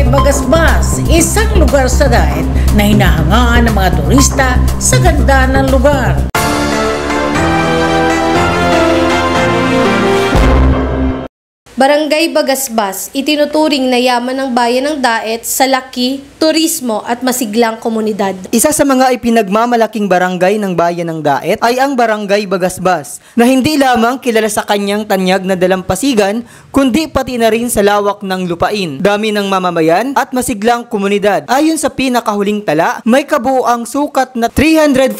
Bagasbas, isang lugar sa Daet na hinahangaan ng mga turista sa ganda ng lugar. Barangay Bagasbas, itinuturing na yaman ng bayan ng Daet sa laki, turismo at masiglang komunidad. Isa sa mga ipinagmamalaking barangay ng bayan ng Daet ay ang Barangay Bagasbas na hindi lamang kilala sa kanyang tanyag na dalampasigan kundi pati na rin sa lawak ng lupain, dami ng mamamayan at masiglang komunidad. Ayon sa pinakahuling tala, may kabuuang sukat na 348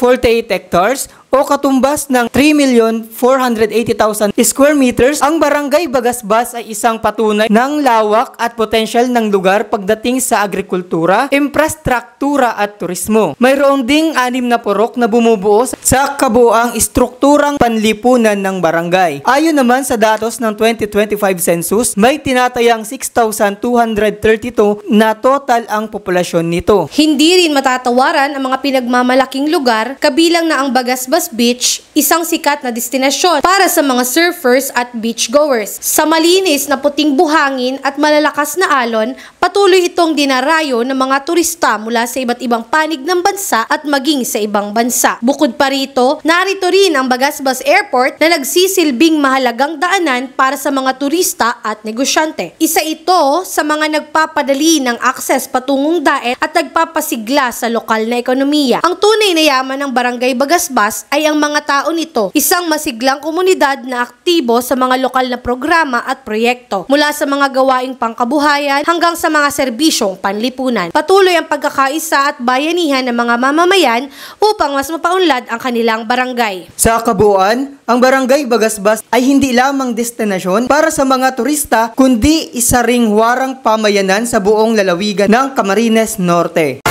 hectares o katumbas ng 3,480,000 square meters. Ang Barangay Bagasbas ay isang patunay ng lawak at potensyal ng lugar pagdating sa agrikultura, infrastruktura at turismo. Mayroon ding 6 na purok na bumubuo sa kabuuang istrukturang panlipunan ng barangay. Ayon naman sa datos ng 2025 census, may tinatayang 6,232 na total ang populasyon nito. Hindi rin matatawaran ang mga pinagmamalaking lugar, kabilang na ang Bagasbas Beach, isang sikat na destinasyon para sa mga surfers at beachgoers. Sa malinis na puting buhangin at malalakas na alon, patuloy itong dinarayo ng mga turista mula sa iba't ibang panig ng bansa at maging sa ibang bansa. Bukod pa rito, narito rin ang Bagasbas Airport na nagsisilbing mahalagang daanan para sa mga turista at negosyante. Isa ito sa mga nagpapadali ng akses patungong Daet at nagpapasigla sa lokal na ekonomiya. Ang tunay na yaman ng Barangay Bagasbas ay ang mga tao nito, isang masiglang komunidad na aktibo sa mga lokal na programa at proyekto, mula sa mga gawaing pangkabuhayan hanggang sa mga serbisyong panlipunan. Patuloy ang pagkakaisa at bayanihan ng mga mamamayan upang mas mapaunlad ang kanilang barangay. Sa kabuuan, ang Barangay Bagasbas ay hindi lamang destinasyon para sa mga turista kundi isa ring warang pamayanan sa buong lalawigan ng Camarines Norte.